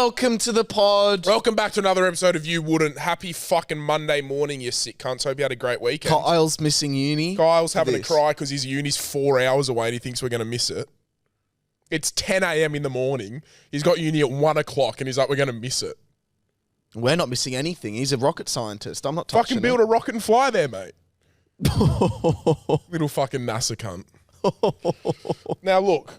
Welcome to the pod. Welcome back to another episode of You Wouldn't. Happy fucking Monday morning, you sick cunts. Hope you had a great weekend. Kyle's missing uni. Kyle's having a cry because his uni's 4 hours away and he thinks we're going to miss it. It's 10 a.m. in the morning. He's got uni at 1 o'clock and he's like, we're going to miss it. We're not missing anything. He's a rocket scientist. I'm not touching Fucking build a rocket and fly there, mate. Little fucking NASA cunt. Now, look,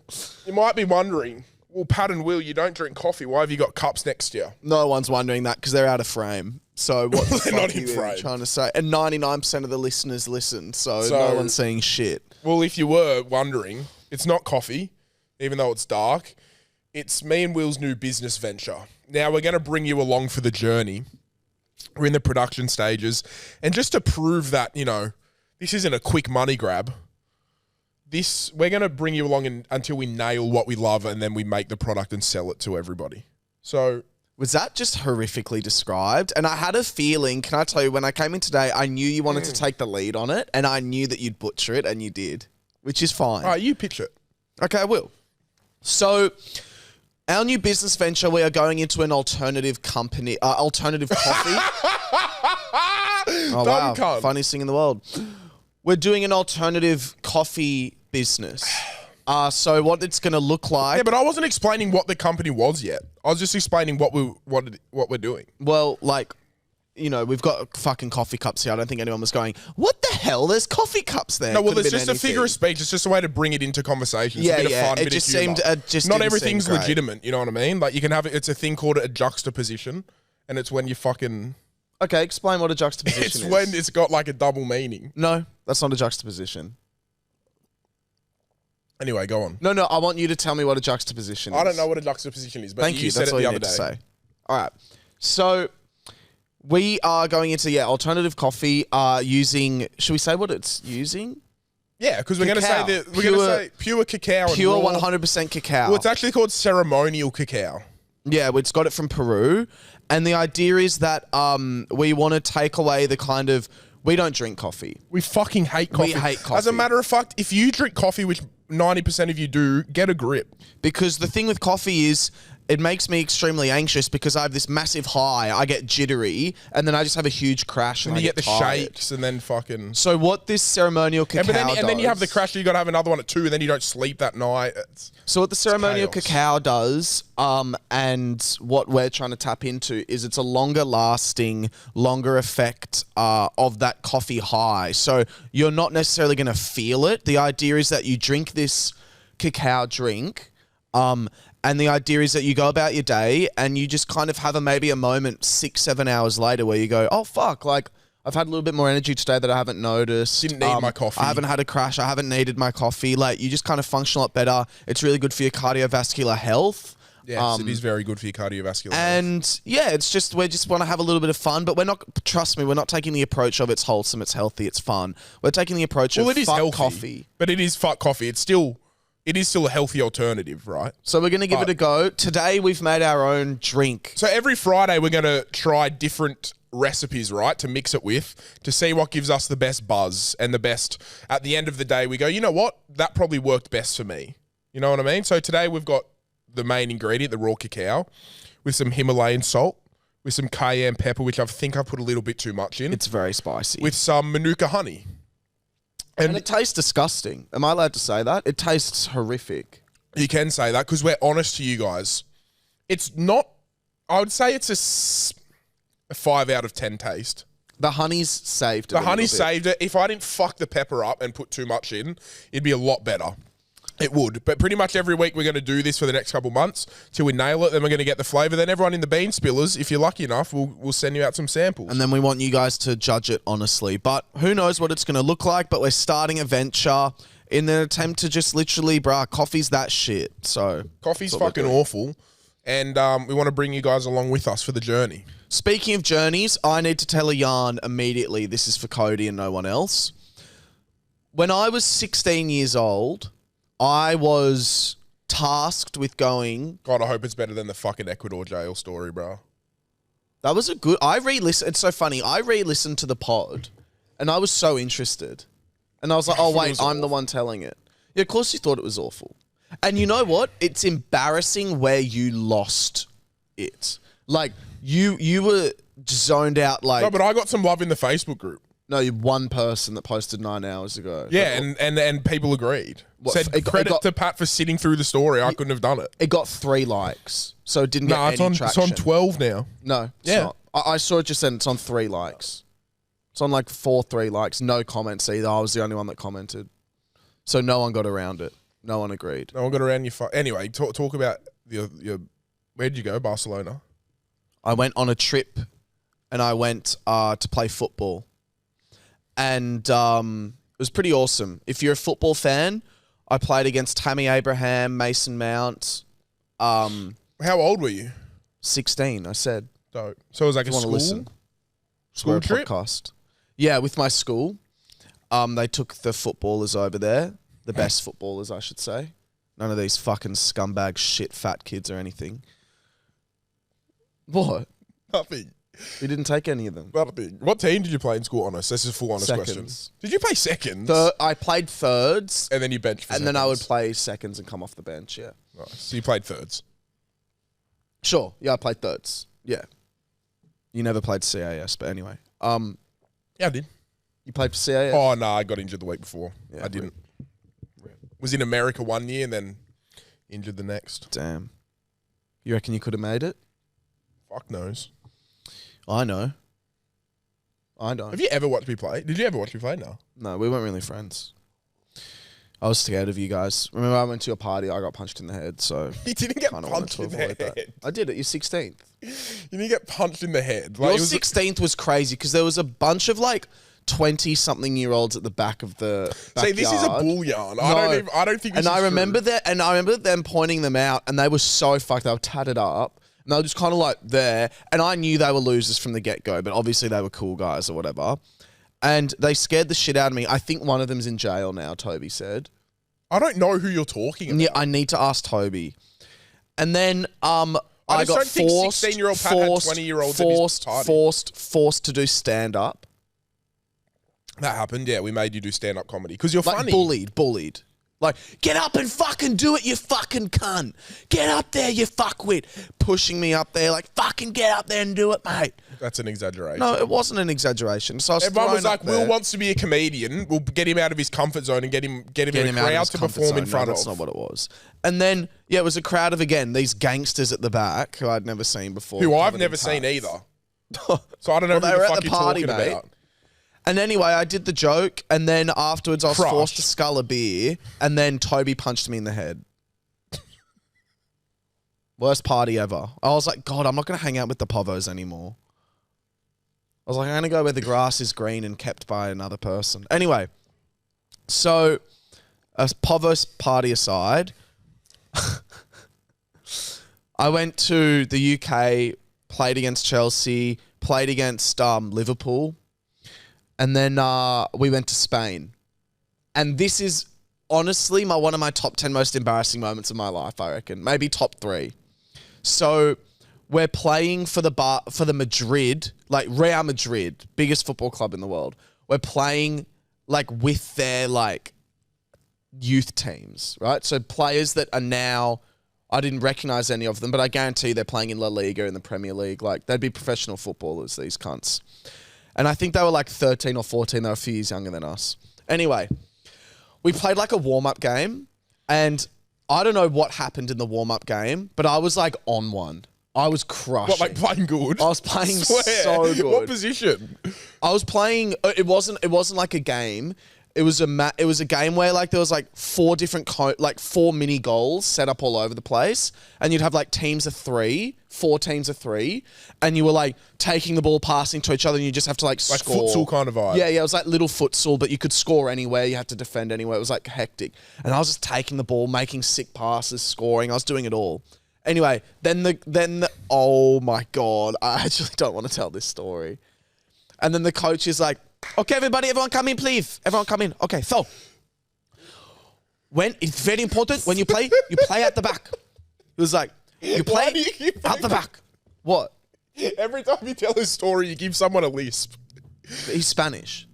you might be wondering, well, Pat and Will, you don't drink coffee. Why have you got cups next to you? No one's wondering that because they're out of frame. So what the They're fuck not are in you frame. trying to say? And 99% of the listeners listen, so no one's saying shit. Well, if you were wondering, it's not coffee, even though it's dark. It's me and Will's new business venture. Now, we're going to bring you along for the journey. We're in the production stages. And just to prove that, you know, this isn't a quick money grab, we're going to bring you along until we nail what we love and then we make the product and sell it to everybody. So... Was that just horrifically described? And I had a feeling, can I tell you, when I came in today, I knew you wanted to take the lead on it and I knew that you'd butcher it and you did, which is fine. All right, you pitch it. Okay, I will. So... Our new business venture, we are going into an alternative company, alternative coffee. Oh, wow. Cunt. Funniest thing in the world. We're doing an alternative coffee business. So what it's going to look like. Yeah, but I wasn't explaining what the company was yet. I was just explaining what we're doing. Well, like, you know, we've got fucking coffee cups here. I don't think anyone was going, what the hell? There's coffee cups there. No, well, it's just a figure of speech. It's just a way to bring it into conversation. It's a bit of fun, it just seemed not everything's legitimate, you know what I mean? Like, you can have it, it's a thing called a juxtaposition, and it's when you fucking... Okay, explain what a juxtaposition is. It's when it's got like a double meaning. No, that's not a juxtaposition. Anyway, go on. No, I want you to tell me what a juxtaposition is. I don't know what a juxtaposition is, but Thank you. said That's it all the you other need day. to say. All right. So we are going into, alternative coffee using, should we say what it's using? Yeah, because we're going to say that we're going to say pure cacao. Pure and raw. 100% cacao. Well, it's actually called ceremonial cacao. Yeah, it's got it from Peru. And the idea is that we want to take away the kind of, we don't drink coffee. We fucking hate coffee. We hate coffee. As a matter of fact, if you drink coffee, which 90% of you do, get a grip. Because the thing with coffee is it makes me extremely anxious because I have this massive high, I get jittery, and then I just have a huge crash and you I get the tired. shakes and then fucking... So what this ceremonial cacao does... And then you have the crash, you got to have another one at 2, and then you don't sleep that night. So what the ceremonial cacao does, and what we're trying to tap into, is it's a longer lasting, longer effect of that coffee high. So you're not necessarily going to feel it. The idea is that you drink this cacao drink, and the idea is that you go about your day and you just kind of have maybe a moment 6-7 hours later where you go, oh fuck, like I've had a little bit more energy today that I haven't noticed. Didn't need my coffee. I haven't had a crash. I haven't needed my coffee. Like you just kind of function a lot better. It's really good for your cardiovascular health. Yes, it is very good for your cardiovascular health. And yeah, it's just, we just want to have a little bit of fun, but we're not, trust me, we're not taking the approach of it's wholesome, it's healthy, it's fun. We're taking the approach of it is fuck healthy, coffee. But it is fuck coffee. It is still a healthy alternative, right? So we're going to give it a go. Today we've made our own drink. So every Friday we're going to try different recipes, right, to mix it with, to see what gives us the best buzz and the best. At the end of the day, we go, you know what? That probably worked best for me. You know what I mean? So today we've got the main ingredient, the raw cacao, with some Himalayan salt, with some cayenne pepper, which I think I put a little bit too much in. It's very spicy. With some Manuka honey. And it tastes disgusting. Am I allowed to say that? It tastes horrific. You can say that because we're honest to you guys. It's not, I would say it's a 5 out of 10 taste. The honey's saved it. The honey saved it. If I didn't fuck the pepper up and put too much in, it'd be a lot better. It would. But pretty much every week we're going to do this for the next couple months till we nail it. Then we're going to get the flavour. Then everyone in the bean spillers, if you're lucky enough, we'll send you out some samples. And then we want you guys to judge it honestly. But who knows what it's going to look like. But we're starting a venture in an attempt to just literally, coffee's that shit. So coffee's fucking awful. And we want to bring you guys along with us for the journey. Speaking of journeys, I need to tell a yarn immediately. This is for Cody and no one else. When I was 16 years old, I was tasked with going... God, I hope it's better than the fucking Ecuador jail story, bro. That was a good... I re-listened... It's so funny. I re-listened to the pod and I was so interested. And I was like, oh, wait, I'm the one telling it. Yeah, of course you thought it was awful. And you know what? It's embarrassing where you lost it. Like, you were zoned out like... No, but I got some love in the Facebook group. No, you're one person that posted 9 hours ago. Yeah, and people agreed. Said credit to Pat for sitting through the story. I couldn't have done it. It got 3 likes, so it didn't get any traction. It's on 12 now. No, it's not. I saw it just said it's on 3 likes. It's on like 3 likes. No comments either. I was the only one that commented. So no one got around it. No one agreed. No one got around your... Anyway, talk about your... Where'd you go? Barcelona? I went on a trip and I went to play football. And it was pretty awesome. If you're a football fan, I played against Tammy Abraham, Mason Mount. How old were you? 16, I said. So it was like a school trip? Podcast. Yeah, with my school. They took the footballers over there. The best footballers, I should say. None of these fucking scumbag shit fat kids or anything. What? Nothing. We didn't take any of them. Nothing. What team did you play in school, honest? This is a full honest question. Did you play seconds? I played thirds. And then you benched for seconds. And then I would play seconds and come off the bench, yeah. Nice. So you played thirds? Sure. Yeah, I played thirds. Yeah. You never played CAS, but anyway. Yeah, I did. You played for CAS? Oh, no, I got injured the week before. Yeah, I didn't. Was in America one year and then injured the next. Damn. You reckon you could have made it? Fuck knows. I know. I don't. Have you ever watched me play? Did you ever watch me play? No. No, we weren't really friends. I was scared of you guys. Remember I went to your party, I got punched in the head, so... You didn't get punched in the head. That. I did it, your 16th. You didn't get punched in the head. Like, your 16th was crazy because there was a bunch of like 20-something-year-olds at the back of the backyard. See, this is a bull yarn. No. I don't think this is I remember true. that, and I remember them pointing them out, and they were so fucked. They were tatted up, and they were just kind of like there. And I knew they were losers from the get-go, but obviously they were cool guys or whatever. And they scared the shit out of me. I think one of them's in jail now, Toby said. I don't know who you're talking about. Yeah, I need to ask Toby. And then I just got don't think 16-year-old Pat had 20-year-olds at his party. Forced to do stand-up. That happened, yeah. We made you do stand-up comedy because you're like funny. Bullied. Like, get up and fucking do it, you fucking cunt. Get up there, you fuckwit. Pushing me up there, like, fucking get up there and do it, mate. That's an exaggeration. No, it wasn't an exaggeration. So I was Everyone was like, Will wants to be a comedian. We'll get him out of his comfort zone and get him in a crowd to perform in front of. That's not what it was. And then, yeah, it was a crowd of, again, these gangsters at the back who I'd never seen before. Who I've never seen either. So I don't know who the fuck you're talking about. And anyway, I did the joke, and then afterwards I was forced to scull a beer, and then Toby punched me in the head. Worst party ever. I was like, God, I'm not going to hang out with the povos anymore. I was like, I'm going to go where the grass is green and kept by another person. Anyway, so a povos party aside, I went to the UK, played against Chelsea, played against Liverpool. And then we went to Spain. And this is honestly one of my top 10 most embarrassing moments of my life, I reckon. Maybe top 3. So we're playing for the Madrid, like Real Madrid, biggest football club in the world. We're playing like with their like youth teams, right? So players that are now, I didn't recognize any of them, but I guarantee they're playing in La Liga in the Premier League. Like they'd be professional footballers, these cunts. And I think they were like 13 or 14. They were a few years younger than us. Anyway, we played like a warm-up game. And I don't know what happened in the warm-up game, but I was like on one. I was crushing. What, like playing good? I was playing so good. What position? I was playing, it wasn't like a game. It was a game where like there was like 4 different like 4 mini goals set up all over the place, and you'd have like teams of 3, 4 teams of 3, and you were like taking the ball, passing to each other, and you just have to like score. Like futsal kind of vibe. Yeah, it was like little futsal, but you could score anywhere. You had to defend anywhere. It was like hectic, and I was just taking the ball, making sick passes, scoring. I was doing it all. Anyway, then the oh my God, I actually don't want to tell this story. And then the coach is like, okay, everyone come in, please. Everyone come in. Okay, so it's very important when you play at the back. It was like, you play at the back. What? Every time you tell a story, you give someone a lisp. He's Spanish.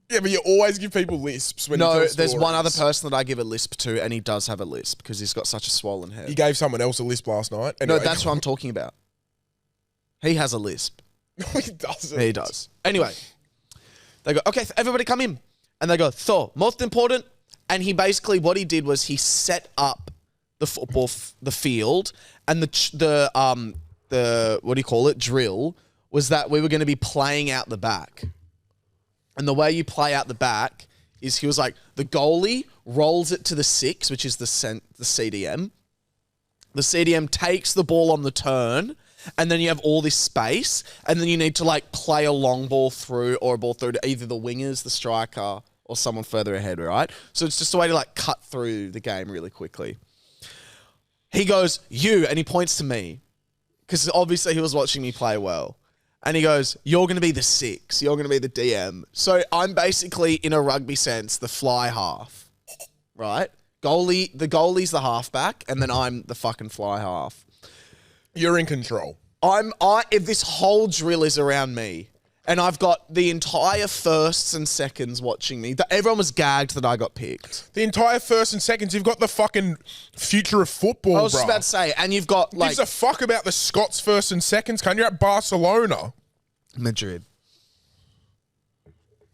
Yeah, but you always give people lisps when you tell stories. No, there's one other person that I give a lisp to, and he does have a lisp because he's got such a swollen head. You gave someone else a lisp last night. Anyway, no, that's what I'm talking about. He has a lisp. No, he doesn't. He does. Anyway, they go, okay, everybody come in. And they go, Thor, most important. And he basically, what he did was he set up the football, the field, and the what do you call it, drill, was that we were going to be playing out the back. And the way you play out the back is he was like, the goalie rolls it to the 6, which is the CDM. The CDM takes the ball on the turn, and then you have all this space, and then you need to like play a long ball through or a ball through to either the wingers, the striker, or someone further ahead, right? So it's just a way to like cut through the game really quickly. He goes, you, and he points to me, because obviously he was watching me play well. And he goes, you're going to be the 6. You're going to be the DM. So I'm basically, in a rugby sense, the fly half, right? The goalie's the halfback, and then I'm the fucking fly half. You're in control. If this whole drill is around me, and I've got the entire firsts and seconds watching me. Everyone was gagged that I got picked. The entire first and seconds, you've got the fucking future of football, I was just about to say, and you've got like... Gives a fuck about the Scots first and seconds, can you? At Barcelona. Madrid.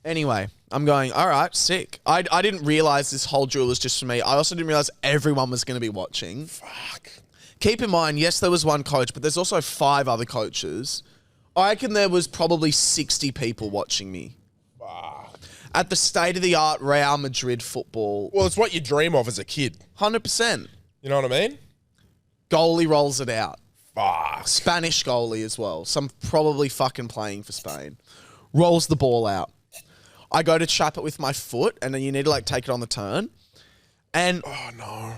Anyway, I'm going, all right, sick. I didn't realise this whole drill was just for me. I also didn't realise everyone was going to be watching. Fuck. Keep in mind, yes, there was one coach, but there's also 5 other coaches. I reckon there was probably 60 people watching me. Fuck. At the state-of-the-art Real Madrid football. Well, it's what you dream of as a kid. 100%. You know what I mean? Goalie rolls it out. Fuck. Spanish goalie as well. Some probably fucking playing for Spain. Rolls the ball out. I go to chap it with my foot, and then you need to like take it on the turn. And oh no.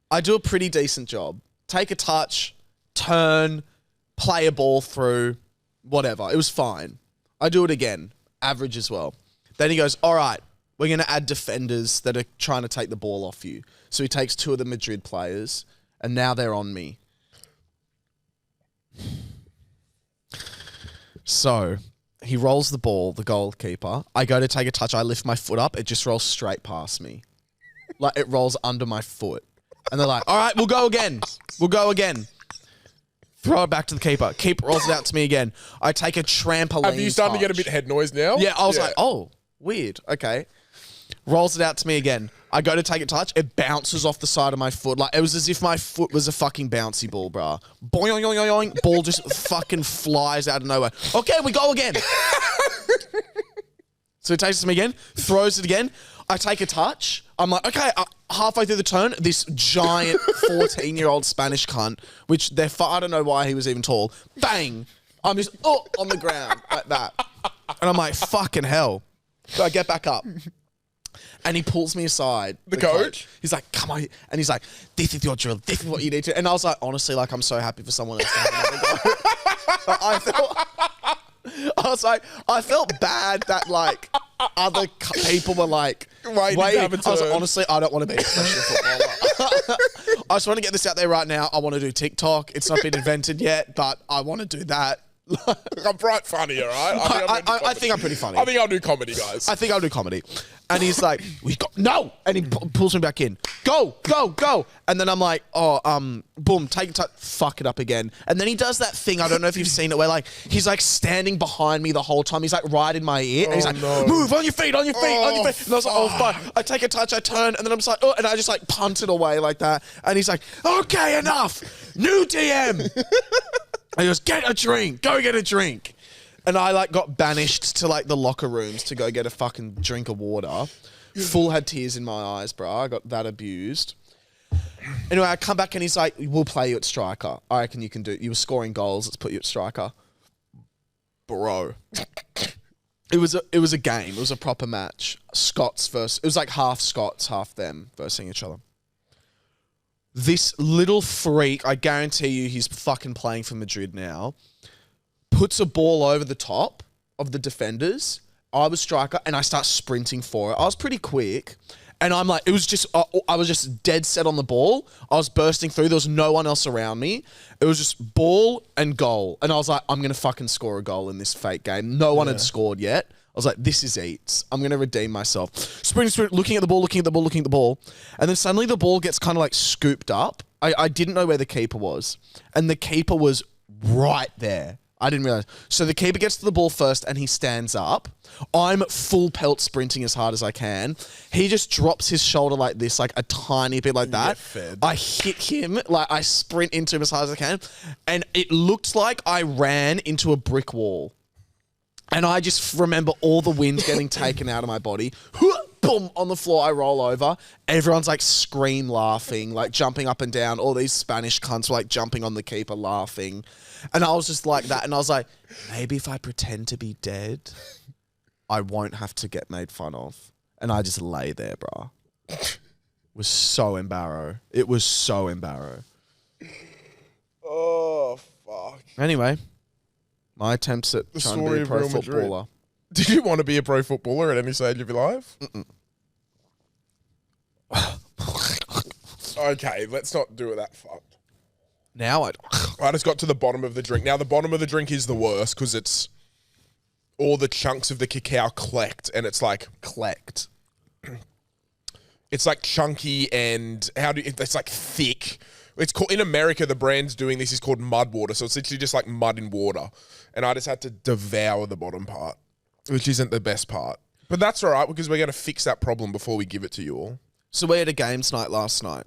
I do a pretty decent job. Take a touch, turn, play a ball through, whatever. It was fine. I do it again. Average as well. Then he goes, all right, we're going to add defenders that are trying to take the ball off you. So he takes 2 of the Madrid players, and now they're on me. So he rolls the ball, the goalkeeper. I go to take a touch. I lift my foot up. It just rolls straight past me. Like it rolls under my foot. And they're like, all right, we'll go again. We'll go again. Throw it back to the keeper. Keeper rolls it out to me again. I take a trampoline. Have you started to get a bit head noise now? Yeah, I was like, oh, weird. Okay. Rolls it out to me again. I go to take a touch. It bounces off the side of my foot. Like, it was as if my foot was a fucking bouncy ball, bruh. Boing, boing, boing, boing. Ball just fucking flies out of nowhere. Okay, we go again. So he takes it to me again, throws it again. I take a touch. I'm like, okay, halfway through the turn, this giant 14-year-old Spanish cunt, which I don't know why he was even tall, bang, I'm just on the ground like that. And I'm like, fucking hell. So I get back up. And he pulls me aside. The coach? He's like, come on. And he's like, this is your drill. This is what you need to. And I was like, honestly, like, I'm so happy for someone else to have another go. I felt bad that, like, other people were like, waiting. I was like, honestly, I don't want to be a professional footballer. I just want to get this out there right now. I want to do TikTok. It's not been invented yet, but I want to do that. I'm bright funny, all right? I think I'm pretty funny. I think I'll do comedy, guys. I think I'll do comedy. And he's like, no! And he pulls me back in. Go, go, go! And then I'm like, boom, take it, fuck it up again. And then he does that thing, I don't know if you've seen it, where like, he's like standing behind me the whole time. He's like right in my ear. And he's like, move, on your feet, on your feet, on your feet. And I was like, oh, fuck. I take a touch, I turn, and then I'm just like, oh, and I just like punt it away like that. And he's like, okay, enough! New DM! And he goes, get a drink, go get a drink. And I like got banished to like the locker rooms to go get a fucking drink of water. Full had tears in my eyes, bro. I got that abused. Anyway, I come back and he's like, we'll play you at striker. I reckon you can do it. You were scoring goals. Let's put you at striker. Bro. It was a game. It was a proper match. Scots versus... It was like half Scots, half them versing each other. This little freak, I guarantee you he's fucking playing for Madrid now, puts a ball over the top of the defenders. I was striker and I start sprinting for it. I was pretty quick. And I'm like, it was just, I was just dead set on the ball. I was bursting through. There was no one else around me. It was just ball and goal. And I was like, I'm going to fucking score a goal in this fake game. No one had scored yet. I was like, this is eats. I'm going to redeem myself. Sprint, looking at the ball, looking at the ball, looking at the ball. And then suddenly the ball gets kind of like scooped up. I didn't know where the keeper was. And the keeper was right there. I didn't realize. So the keeper gets to the ball first and he stands up. I'm full pelt sprinting as hard as I can. He just drops his shoulder like this, like a tiny bit like that. I hit him, like I sprint into him as hard as I can. And it looked like I ran into a brick wall. And I just remember all the wind getting taken out of my body. Boom, on the floor, I roll over. Everyone's like scream laughing, like jumping up and down. All these Spanish cunts were like jumping on the keeper laughing. And I was just like that. And I was like, maybe if I pretend to be dead, I won't have to get made fun of. And I just lay there, bro. It was so embarrassing. It was so embarrassing. Oh, fuck. Anyway, my attempts at trying to be a pro footballer. Did you want to be a pro footballer at any stage of your life? Okay, let's not do it that fucked. Now I just got to the bottom of the drink. Now, the bottom of the drink is the worst because it's all the chunks of the cacao collect, and it's like... Collect. It's like chunky and it's like thick. It's called, in America, the brand's doing this is called mud water. So it's literally just like mud in water. And I just had to devour the bottom part, which isn't the best part. But that's all right because we're going to fix that problem before we give it to you all. So we had a games night last night.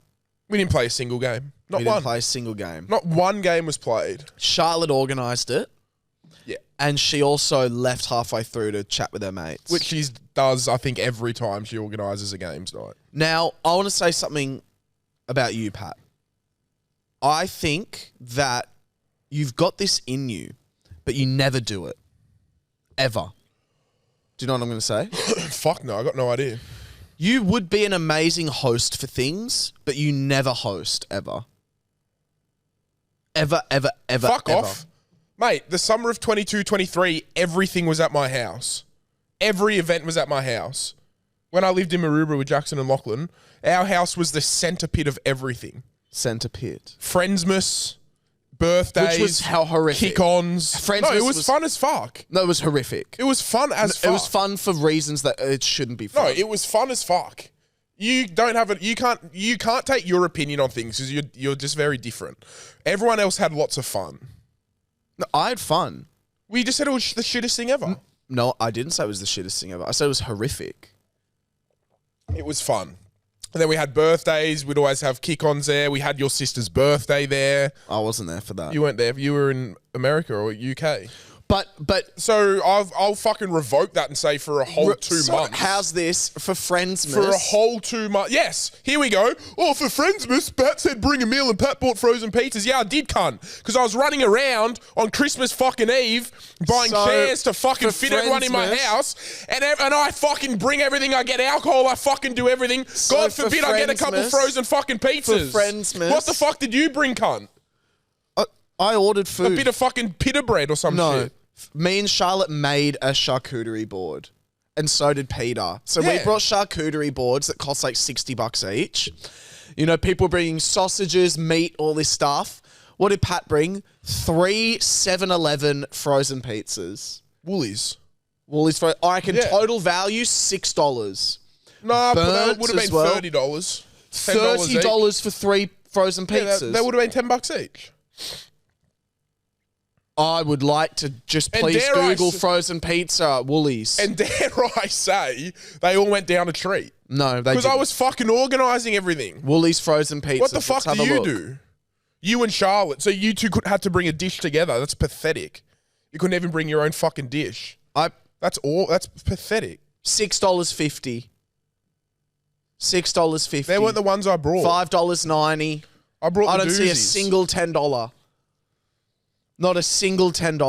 We didn't play a single game. Not one. We didn't play a single game. Not one game was played. Charlotte organised it. Yeah. And she also left halfway through to chat with her mates. Which she does, I think, every time she organises a games night. Now, I want to say something about you, Pat. I think that you've got this in you, but you never do it. Ever. Do you know what I'm going to say? Fuck no, I got no idea. You would be an amazing host for things, but you never host, ever. Ever. Fuck off. Mate, the summer of 22-23, everything was at my house. Every event was at my house. When I lived in Maroubra with Jackson and Lachlan, our house was the centre pit of everything. Centre pit. Friendsmas, birthdays. Which was how horrific. Kick-ons. Friendsmas no, it was fun as fuck. No, it was horrific. It was fun as fuck. It was fun for reasons that it shouldn't be fun. No, it was fun as fuck. You don't have it. You can't take your opinion on things because you're just very different. Everyone else had lots of fun. No, I had fun. We just said it was the shittest thing ever. No, I didn't say it was the shittest thing ever. I said it was horrific. It was fun. And then we had birthdays. We'd always have kick-ons there. We had your sister's birthday there. I wasn't there for that. You weren't there. You were in America or UK. But so I'll fucking revoke that and say for a whole 2 months. How's this for Friendsmas? For a whole 2 months. Yes, here we go. Oh, for Friendsmas, Pat said bring a meal and Pat bought frozen pizzas. Yeah, I did, cunt. Because I was running around on Christmas fucking Eve buying chairs to fucking fit everyone in my house. And I fucking bring everything. I get alcohol. I fucking do everything. So God forbid I get a couple frozen fucking pizzas. For Friendsmas. What the fuck did you bring, cunt? I ordered food. A bit of fucking pita bread or some shit. Me and Charlotte made a charcuterie board. And so did Peter. So we brought charcuterie boards that cost like $60 each. You know, people bringing sausages, meat, all this stuff. What did Pat bring? 3 7-Eleven frozen pizzas. Woolies. I reckon total value, $6. Nah, but that would have been $30. $30 for 3 frozen pizzas. Yeah, that would have been $10 each. I would like to just please Google frozen pizza at Woolies. And dare I say, they all went down a treat. No, they didn't. Because I was fucking organising everything. Woolies frozen pizza. What the fuck do you do? You and Charlotte. So you two had to bring a dish together. That's pathetic. You couldn't even bring your own fucking dish. That's pathetic. $6.50. $6.50. They weren't the ones I brought. $5.90. I brought I the don't see a single $10. Not a single $10.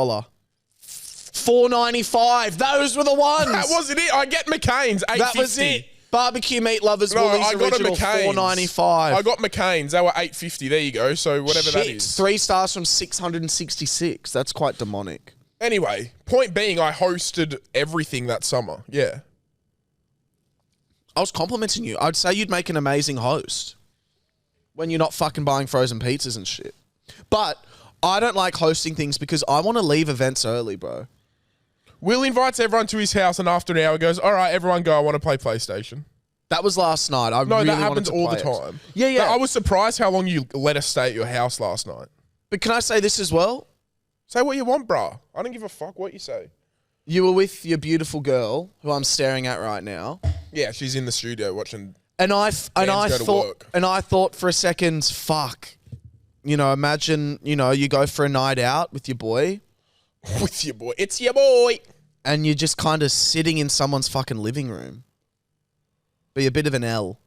$4.95. Those were the ones. That wasn't it. I get McCain's. $8.50. That was it. Barbecue meat lovers. No, Woolies I got original, a McCain's. $4.95. I got McCain's. They were $8.50. There you go. So whatever that is. 3 stars from 666. That's quite demonic. Anyway, point being, I hosted everything that summer. Yeah. I was complimenting you. I'd say you'd make an amazing host when you're not fucking buying frozen pizzas and shit. But I don't like hosting things because I want to leave events early, bro. Will invites everyone to his house and after an hour goes, all right, everyone go, I want to play PlayStation. That was last night. That happens all the time. Yeah. I was surprised how long you let us stay at your house last night. But can I say this as well? Say what you want, bruh. I don't give a fuck what you say. You were with your beautiful girl, who I'm staring at right now. Yeah, she's in the studio watching. And I work. thought for a second, fuck. You know, imagine, you know, you go for a night out with your boy. With your boy. It's your boy. And you're just kind of sitting in someone's fucking living room. Be a bit of an L.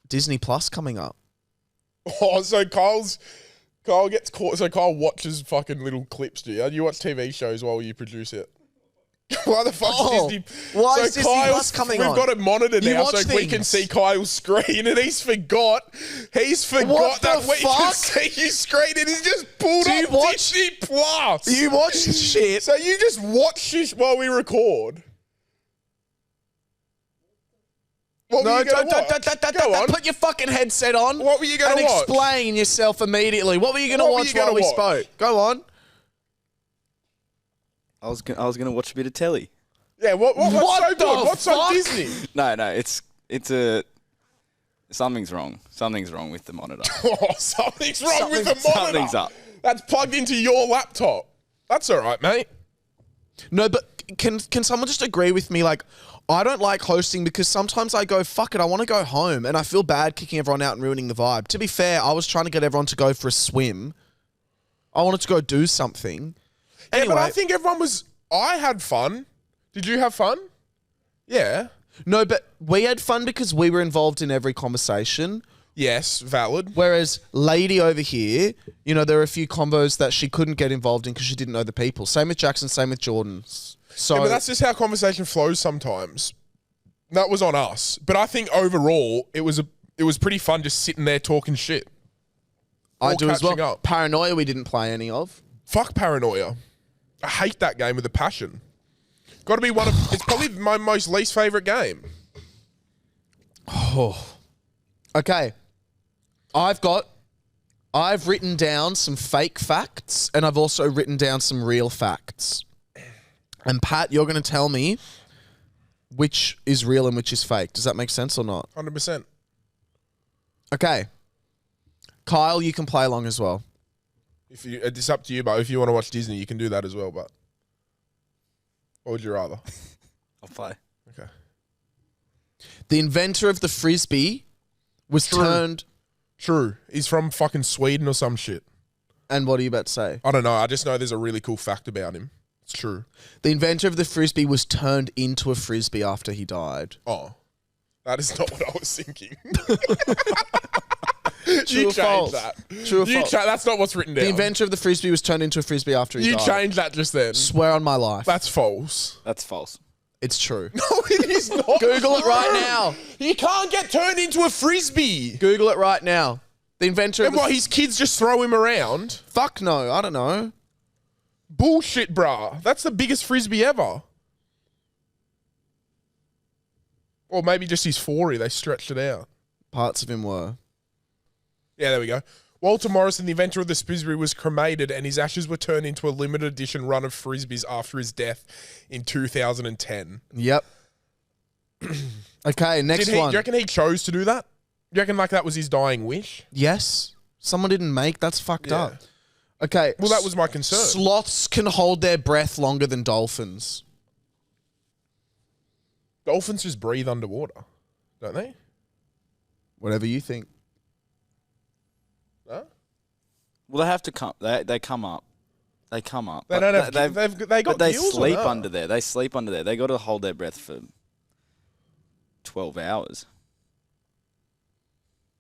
Disney Plus coming up. Oh, so Kyle gets caught. So Kyle watches fucking little clips, do you? You watch TV shows while you produce it. Why the fuck is Disney? Why is Disney Plus coming on? We've got it monitored now so things. we can see Kyle's screen, and he's forgot that we can see his screen, and he's just pulled up Disney Plus. You watch shit. So you just watch shit while we record. What No, don't put your fucking headset on. What were you going to watch? And explain yourself immediately. What were you going to watch while we spoke? Go on. I was gonna watch a bit of telly. Yeah, what's so good? What's fuck? on Disney? No, it's a something's wrong. Something's wrong with the monitor. Oh, something's wrong with the monitor. Something's up. That's plugged into your laptop. That's all right, mate. No, but can someone just agree with me? Like, I don't like hosting because sometimes I go, fuck it, I want to go home, and I feel bad kicking everyone out and ruining the vibe. To be fair, I was trying to get everyone to go for a swim. I wanted to go do something. Anyway, yeah, but I think I had fun. Did you have fun? Yeah. No, but we had fun because we were involved in every conversation. Yes, valid. Whereas lady over here, you know, there are a few combos that she couldn't get involved in because she didn't know the people. Same with Jackson, same with Jordan. So, yeah, but that's just how conversation flows sometimes. That was on us. But I think overall, it was pretty fun just sitting there talking shit. I do as well. Up. Paranoia we didn't play any of. Fuck Paranoia. I hate that game with a passion. Got to be it's probably my most least favourite game. Oh. Okay. I've written down some fake facts and I've also written down some real facts. And Pat, you're going to tell me which is real and which is fake. Does that make sense or not? 100%. Okay. Kyle, you can play along as well. It's up to you, but if you want to watch Disney, you can do that as well, but what would you rather? I'll play. Okay. The inventor of the Frisbee was turned... True. He's from fucking Sweden or some shit. And what are you about to say? I don't know. I just know there's a really cool fact about him. It's true. The inventor of the Frisbee was turned into a Frisbee after he died. Oh. That is not what I was thinking. True You or false? changed that. True or false? That's not what's written down. The inventor of the Frisbee was turned into a Frisbee after he died. You changed that just then. Swear on my life. That's false. That's false. It's true. No, it is not. Google it right now. You can't get turned into a Frisbee. Google it right now. The inventor And of what, his kids just throw him around? Fuck no, I don't know. Bullshit, bruh. That's the biggest Frisbee ever. Or maybe just his 40. They stretched it out. Parts of him were. Yeah, there we go. Walter Morrison, the inventor of the Frisbee, was cremated and his ashes were turned into a limited edition run of Frisbees after his death in 2010. Yep. Okay, next one. Do you reckon he chose to do that? Do you reckon like that was his dying wish? Yes. Someone didn't make. That's fucked up. Okay. Well, that was my concern. Sloths can hold their breath longer than dolphins. Dolphins just breathe underwater, don't they? Whatever you think. No? Well, they have to come. They come up. They come up. They don't have. They got. But they gills or sleep no? under there. They sleep under there. They got to hold their breath for 12 hours.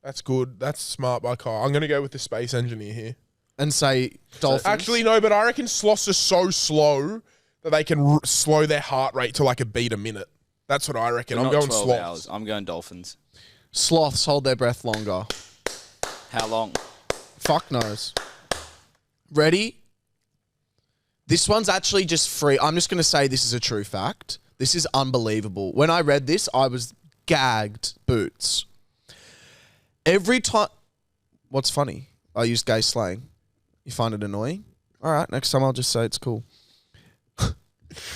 That's good. That's smart by Kyle. I'm going to go with the space engineer here. And say dolphins. Actually, no, but I reckon sloths are so slow that they can slow their heart rate to like a beat a minute. That's what I reckon. I'm going 12 sloths. hours. I'm going dolphins. Sloths hold their breath longer. How long? Fuck knows. Ready? This one's actually just free. I'm just going to say this is a true fact. This is unbelievable. When I read this, I was gagged boots. Every time... What's funny? I used gay slang. You find it annoying? All right, next time I'll just say it's cool.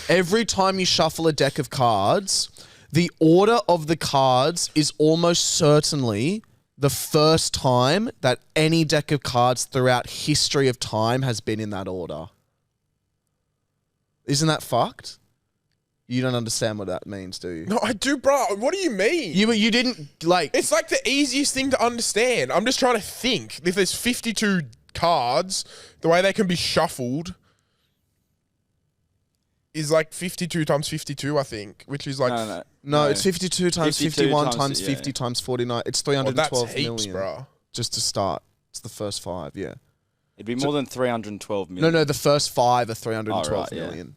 Every time you shuffle a deck of cards, the order of the cards is almost certainly the first time that any deck of cards throughout history of time has been in that order. Isn't that fucked? You don't understand what that means, do you? No, I do, bro. What do you mean? You didn't, like... It's like the easiest thing to understand. I'm just trying to think. If there's 52 cards, the way they can be shuffled is like 52 times 52, I think, which is like... No, it's 52 times 51 times 50 yeah. times 49. It's 312 that's heaps, million. bro. Just to start. It's the first 5, yeah. It'd be more than 312 million. No, the first 5 are 312 million.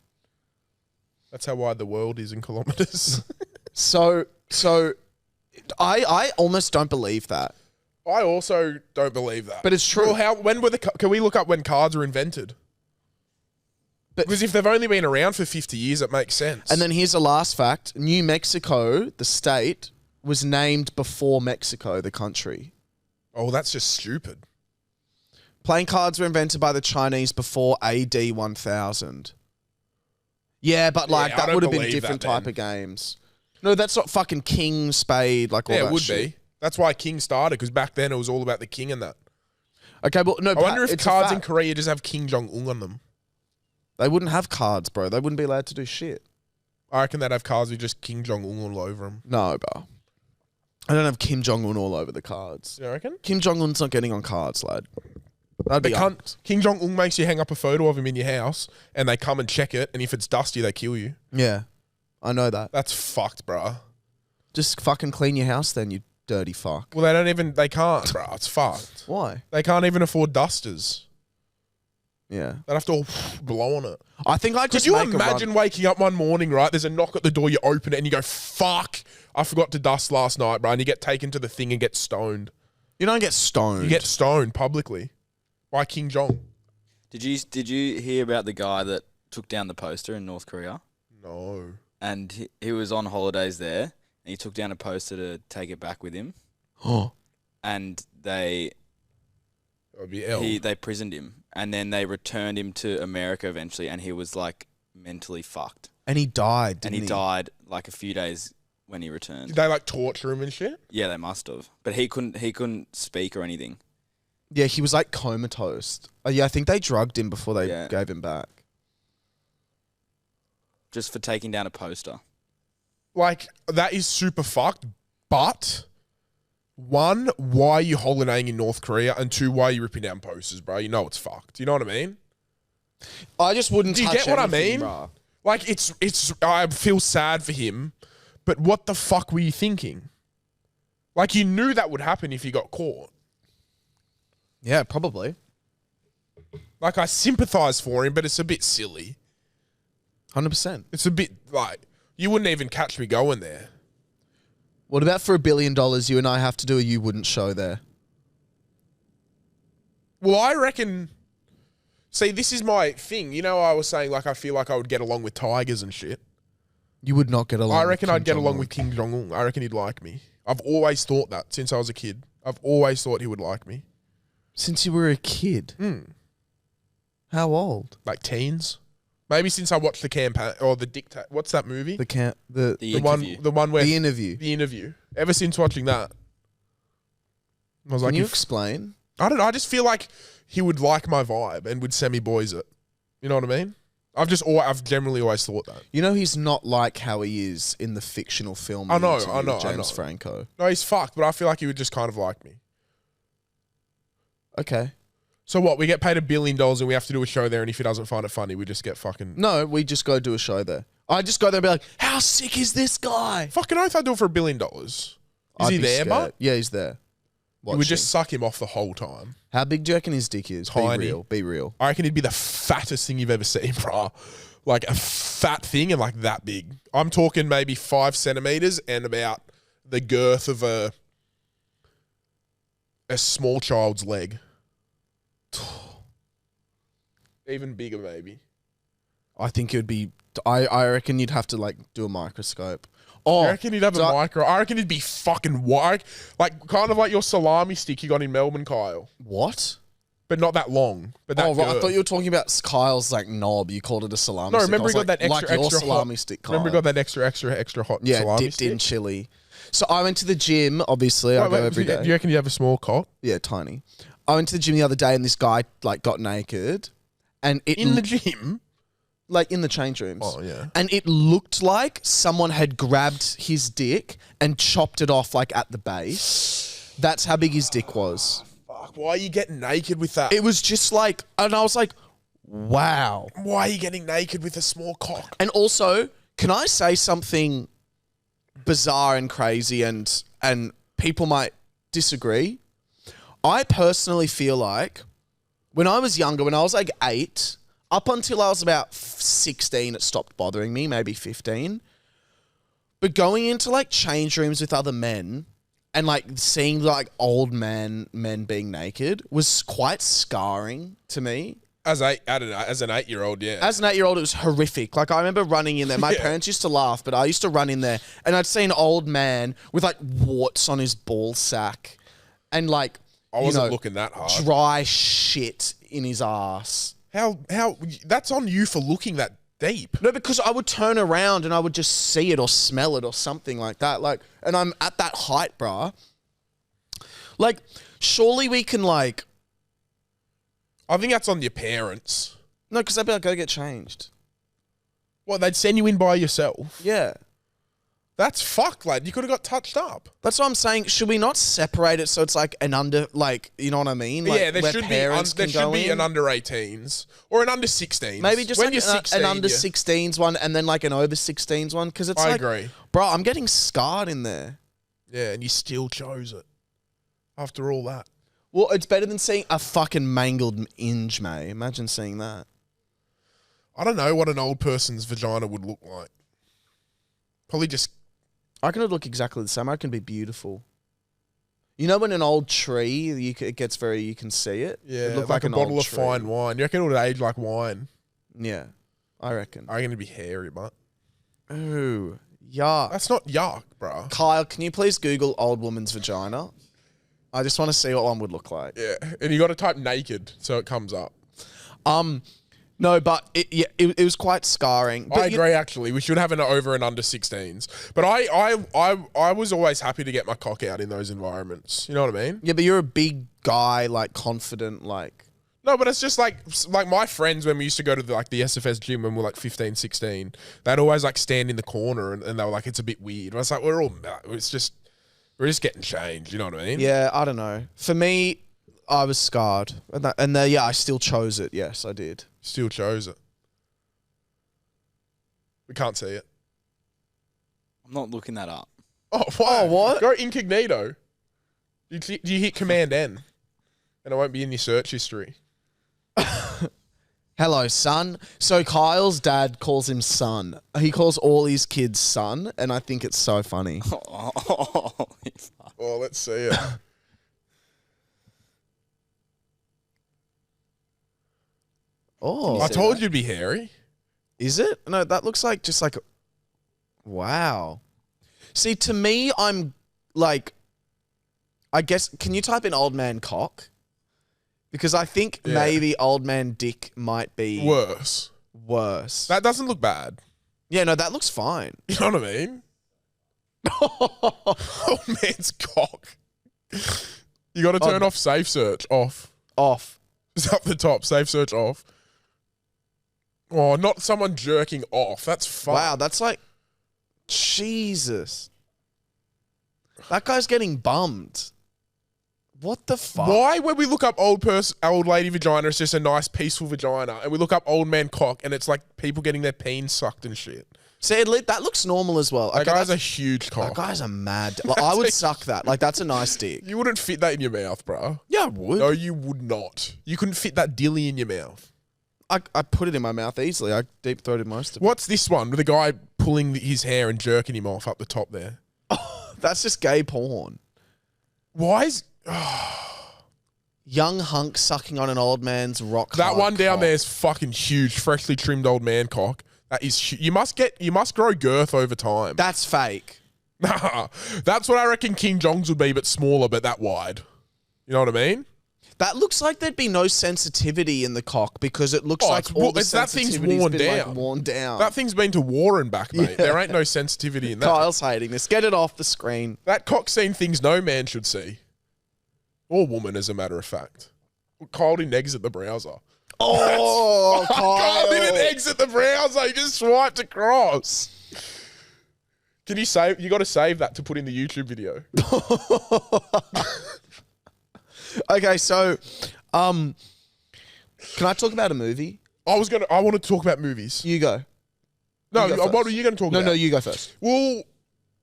That's how wide the world is in kilometers. So I almost don't believe that. I also don't believe that. But it's true. Well, can we look up when cards were invented? Because if they've only been around for 50 years, it makes sense. And then here's the last fact. New Mexico, the state, was named before Mexico, the country. Oh, that's just stupid. Playing cards were invented by the Chinese before AD 1000. Yeah, but like that would have been different type of games. No, that's not fucking king, spade, like all that shit. Yeah, it would be. That's why king started, because back then it was all about the king and that. Okay, well, no, I wonder if cards in Korea just have Kim Jong-un on them. They wouldn't have cards, bro. They wouldn't be allowed to do shit. I reckon they'd have cards with just Kim Jong-un all over them. No, bro. I don't have Kim Jong-un all over the cards. You reckon? Kim Jong-un's not getting on cards, lad. That'd be Kim Jong-un makes you hang up a photo of him in your house, and they come and check it, and if it's dusty, they kill you. Yeah, I know that. That's fucked, bro. Just fucking clean your house then, you dirty fuck. Well, they can't, bro. It's fucked. Why? They can't even afford dusters. Yeah. They'd have to all blow on it. I think I just Could you imagine waking up one morning, right? There's a knock at the door, you open it, and you go, fuck, I forgot to dust last night, bro. And you get taken to the thing and get stoned. You don't get stoned. You get stoned publicly by King Jong. Did you hear about the guy that took down the poster in North Korea? No. And he was on holidays there, and he took down a poster to take it back with him. Oh. And they prisoned him, and then they returned him to America eventually, and he was like mentally fucked. And he died, And he died like a few days when he returned. Did they like torture him and shit? Yeah, they must have. But he couldn't speak or anything. Yeah, he was like comatose. Yeah, I think they drugged him before they gave him back. Just for taking down a poster. Like, that is super fucked, but... 1, why are you holidaying in North Korea? And 2, why are you ripping down posters, bro? You know it's fucked. You know what I mean? I just wouldn't touch anything, Do you get what I mean? Bro. Like, it's. I feel sad for him, but what the fuck were you thinking? Like, you knew that would happen if you got caught. Yeah, probably. Like, I sympathise for him, but it's a bit silly. 100%. It's a bit, like, you wouldn't even catch me going there. What about for $1 billion you and I have to do a you wouldn't show there? Well, I reckon... See, this is my thing. You know, I was saying, like, I feel like I would get along with tigers and shit. You would not get along I reckon with I'd get along with Kim Jong-un. I reckon he'd like me. I've always thought that since I was a kid. I've always thought he would like me. Since you were a kid? How old? Like teens. Maybe since I watched the campaign or the dictate. What's that movie? The one where The Interview. The Interview. Ever since watching that, I was Can like, you explain? I don't know. I just feel like he would like my vibe and would semi boys it. You know what I mean? I've generally always thought that. You know he's not like how he is in the fictional film. I know, James Franco. No, he's fucked, but I feel like he would just kind of like me. Okay. So what? We get paid $1 billion and we have to do a show there, and if he doesn't find it funny, we just get fucking... No, we just go do a show there. I just go there and be like, how sick is this guy? Fucking oath I'd do it for $1 billion. Is he there, mate? Yeah, he's there. You would just suck him off the whole time. How big do you reckon his dick is? Tiny. Be real. I reckon he'd be the fattest thing you've ever seen, bro. Like a fat thing and like that big. I'm talking maybe 5 centimeters and about the girth of a small child's leg. Even bigger, maybe. I think it would be... I reckon you'd have to like do a microscope. Oh, I reckon he'd have a micro. I reckon he'd be fucking wide. Like kind of like your salami stick you got in Melbourne, Kyle. What? But not that long. But that right. I thought you were talking about Kyle's like knob. You called it a salami stick. No, remember he got that extra hot salami stick, Kyle. Remember he got that extra hot salami dipped stick? in chili. So I went to the gym, obviously. I go every day. Do you reckon you have a small cock? Yeah, tiny. I went to the gym the other day and this guy like got naked. And it In the gym? like in the change rooms. Oh, yeah. And it looked like someone had grabbed his dick and chopped it off like at the base. That's how big his dick was. Fuck, why are you getting naked with that? It was just like, and I was like, wow. Why are you getting naked with a small cock? And also, can I say something bizarre and crazy and people might disagree? I personally feel like when I was younger, when I was like 8, up until I was about 16, it stopped bothering me, maybe 15. But going into like change rooms with other men and like seeing like old men being naked was quite scarring to me. As an 8-year-old, yeah. As an 8-year-old, it was horrific. Like, I remember running in there. My parents used to laugh, but I used to run in there, and I'd see an old man with, like, warts on his ball sack and, like, I wasn't looking that hard. Dry shit in his ass. How? That's on you for looking that deep. No, because I would turn around and I would just see it or smell it or something like that. Like, and I'm at that height, bruh. Like, surely we can, like... I think that's on your parents. No, because they'd be like, go get changed. What, they'd send you in by yourself? Yeah. That's fucked, lad. You could have got touched up. That's what I'm saying. Should we not separate it so it's like an under, like, you know what I mean? Like, yeah, there where should be parents can go in? an under 18s or an under 16s. Maybe just when like you're 16, an under 16s one and then like an over 16s one. Because it's I like, agree. Bro, I'm getting scarred in there. Yeah, and you still chose it after all that. Well, it's better than seeing a fucking mangled inge, mate. Imagine seeing that. I don't know what an old person's vagina would look like. Probably just... I reckon it'd look exactly the same. I reckon it'd be beautiful. You know when an old tree, it gets very, you can see it? Yeah, It'd look like a an bottle old of tree. fine wine. You reckon it would age like wine? Yeah, I reckon. I reckon it'd be hairy, but... Ooh, yuck. That's not yuck, bro. Kyle, can you please Google old woman's vagina? I just want to see what one would look like. Yeah, and you got to type naked so it comes up. No, but it was quite scarring. But I agree. Actually, we should have an over and under 16s. But I was always happy to get my cock out in those environments. You know what I mean? Yeah, but you're a big guy, like confident, like. No, but it's just like my friends when we used to go to the SFS gym when we were like 15, 16, they'd always like stand in the corner and they were like, it's a bit weird. I was like, we're just getting changed. You know what I mean? Yeah, I don't know. For me, I was scarred, and I still chose it. Yes, I did. Still chose it. We can't see it. I'm not looking that up. Oh, wow. Oh, what? Go incognito. Do you hit Command N? And it won't be in your search history. Hello, son. So Kyle's dad calls him son. He calls all his kids son, and I think it's so funny. Oh, let's see it. Oh, I told you it'd be hairy. Is it? No, that looks like just like, wow. See, to me, I'm like, I guess, can you type in old man cock? Because I think maybe old man dick might be worse. That doesn't look bad. Yeah, no, that looks fine. You know what I mean? Old man's cock. You got to turn off safe search. Off. It's up the top. Safe search off. Oh, not someone jerking off. That's fun. Wow, that's like, Jesus. That guy's getting bummed. What the fuck? Why, when we look up old lady vagina, it's just a nice, peaceful vagina, and we look up old man cock, and it's like people getting their peen sucked and shit. See, that looks normal as well. That guy's a huge cock. That guy's a mad... Like, I would suck that. Like, that's a nice dick. You wouldn't fit that in your mouth, bro. Yeah, I would. No, you would not. You couldn't fit that dilly in your mouth. I put it in my mouth easily. I deep-throated most of it. What's this one with a guy pulling his hair and jerking him off up the top there? That's just gay porn. Why is... Young hunk sucking on an old man's rock. That one down cock. there is fucking huge, freshly trimmed old man cock. That is you must grow girth over time. That's fake. That's what I reckon King Jong's would be, but smaller, but that wide. You know what I mean? That looks like there'd be no sensitivity in the cock because it looks like all the that thing's sensitivity's worn been, down. like, worn down. That thing's been to war and back, mate. There ain't no sensitivity in that. Kyle's hating this. Get it off the screen. That cock's seen things no man should see. Or woman, as a matter of fact. Kyle didn't exit the browser. Oh, Kyle didn't Kyle. exit the browser. He just swiped across. Can you save? You got to save that to put in the YouTube video. Okay, so, can I talk about a movie? I want to talk about movies. You go. No, You go what first. are you going to talk about? No, you go first. Well,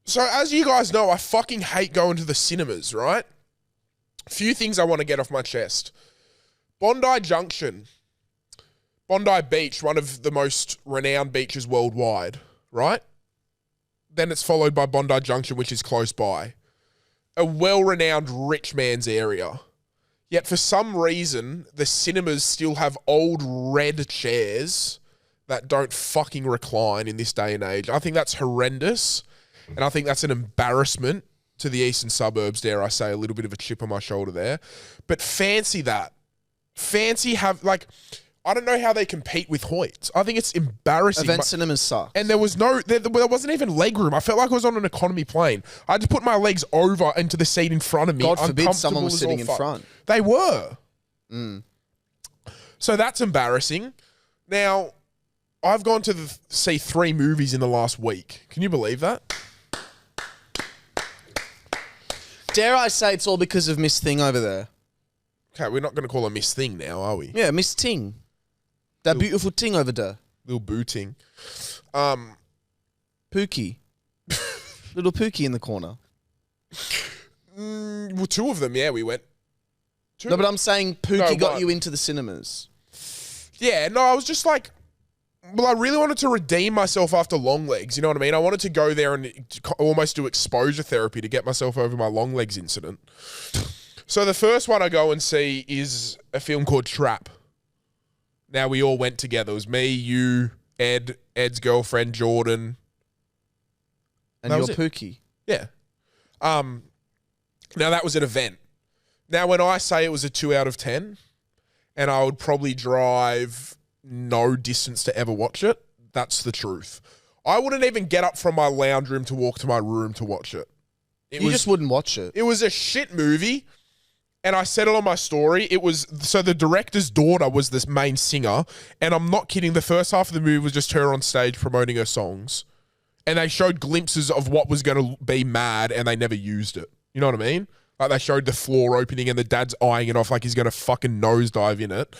so as you guys know, I fucking hate going to the cinemas, right? Few things I want to get off my chest. Bondi Junction, Bondi Beach, one of the most renowned beaches worldwide, right? Then it's followed by Bondi Junction, which is close by. A well-renowned rich man's area. Yet for some reason, the cinemas still have old red chairs that don't fucking recline in this day and age. I think that's horrendous. And I think that's an embarrassment to the eastern suburbs, dare I say, a little bit of a chip on my shoulder there. But fancy that. Fancy have, like, I don't know how they compete with Hoyts. I think it's embarrassing. Event cinemas suck. And there wasn't even leg room. I felt like I was on an economy plane. I had to put my legs over into the seat in front of me. God forbid someone was Uncomfortable sitting as in all fuck. front. They were. So that's embarrassing. Now, I've gone to see 3 movies in the last week. Can you believe that? Dare I say it's all because of Miss Thing over there? Okay, we're not going to call her Miss Thing now, are we? Yeah, Miss Ting. That beautiful Ting over there. Little booting. Pookie. Little Pookie in the corner. Well, 2 of them, yeah, we went. 2 No, but I'm saying Pookie No, got one. you into the cinemas. Yeah, no, I was just like, well, I really wanted to redeem myself after long legs. You know what I mean? I wanted to go there and almost do exposure therapy to get myself over my long legs incident. So the first one I go and see is a film called Trap. Now, we all went together. It was me, you, Ed's girlfriend, Jordan. And That you're was it. Pookie. Yeah. Now, that was an event. Now, when I say it was a 2 out of 10, and I would probably drive no distance to ever watch it, that's the truth. I wouldn't even get up from my lounge room to walk to my room to watch it. You just wouldn't watch it. It was a shit movie, and I said it on my story. It was, so the director's daughter was this main singer, and I'm not kidding, the first half of the movie was just her on stage promoting her songs. And they showed glimpses of what was going to be mad, and they never used it. You know what I mean? Like, they showed the floor opening and the dad's eyeing it off like he's going to fucking nosedive in it.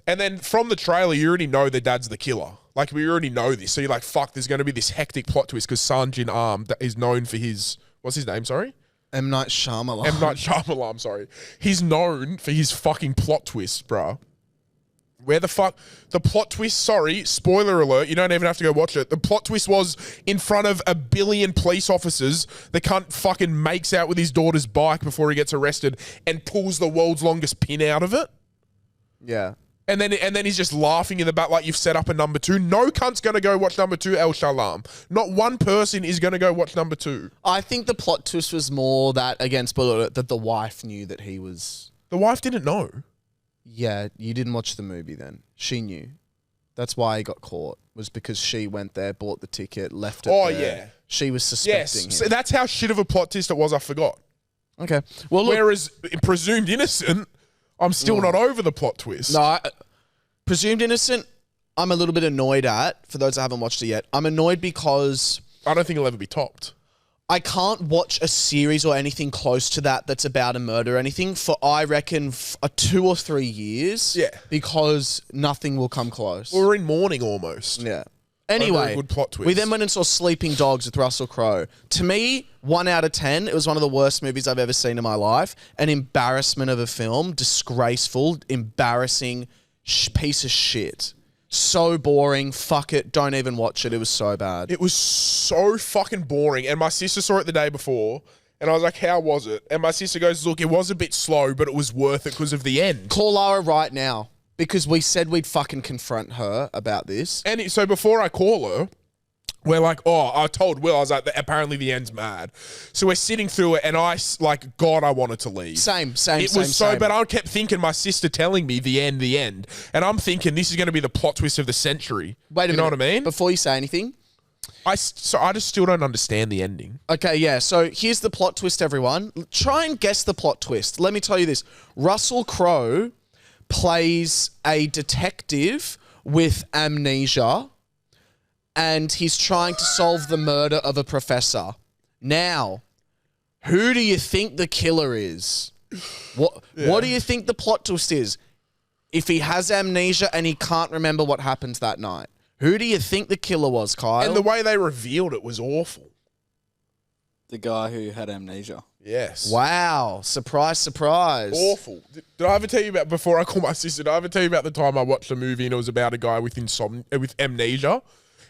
And then from the trailer, you already know the dad's the killer. Like, we already know this. So you're like, fuck, there's going to be this hectic plot twist because San Jin that is known for his... What's his name, sorry? M. Night Shyamalan. M. Night Shyamalan, sorry. He's known for his fucking plot twists, bruh. Where the fuck... The plot twist, sorry, spoiler alert, you don't even have to go watch it. The plot twist was in front of 1 billion police officers. The cunt fucking makes out with his daughter's bike before he gets arrested and pulls the world's longest pin out of it. Yeah. And then he's just laughing in the back like you've set up a number 2. No cunt's going to go watch number 2, El Shalam. Not one person is going to go watch number 2. I think the plot twist was more that, again, spoiler alert, that the wife knew that he was... The wife didn't know. Yeah, you didn't watch the movie then. She knew. That's why he got caught, was because she went there, bought the ticket, left it Oh, there. yeah. She was suspecting Yes. him. So that's how shit of a plot twist it was, I forgot. Okay. Well, look... Whereas presumed innocent, I'm still not over the plot twist. No, Presumed Innocent, I'm a little bit annoyed at, for those that haven't watched it yet. I'm annoyed because I don't think it'll ever be topped. I can't watch a series or anything close to that that's about a murder or anything for, I reckon, 2 or 3 years. Yeah. Because nothing will come close. We're in mourning almost. Yeah. Very Anyway, good plot twist. we then went and saw Sleeping Dogs with Russell Crowe. To me, 1 out of 10, it was one of the worst movies I've ever seen in my life. An embarrassment of a film, disgraceful, embarrassing piece of shit. So boring. Fuck it. Don't even watch it. It was so bad. It was so fucking boring. And my sister saw it the day before. And I was like, how was it? And my sister goes, look, it was a bit slow, but it was worth it because of the end. Call Lara right now. Because we said we'd fucking confront her about this. And so before I call her, We're like, I told Will, I was like, apparently the end's mad. So we're sitting through it, and God, I wanted to leave. Same. It was so bad. I kept thinking, my sister telling me the end. And I'm thinking this is going to be the plot twist of the century. Wait a minute. You know what I mean? Before you say anything. I just still don't understand the ending. Okay, yeah. So here's the plot twist, everyone. Try and guess the plot twist. Let me tell you this. Russell Crowe plays a detective with amnesia, and he's trying to solve the murder of a professor. Now, who do you think the killer is? What do you think the plot twist is? If he has amnesia and he can't remember what happened that night, who do you think the killer was, Kyle? And the way they revealed it was awful. The guy who had amnesia. Yes. Wow. Surprise, surprise. Awful. Did I ever tell you about, before I call my sister, did I ever tell you about the time I watched a movie and it was about a guy with amnesia,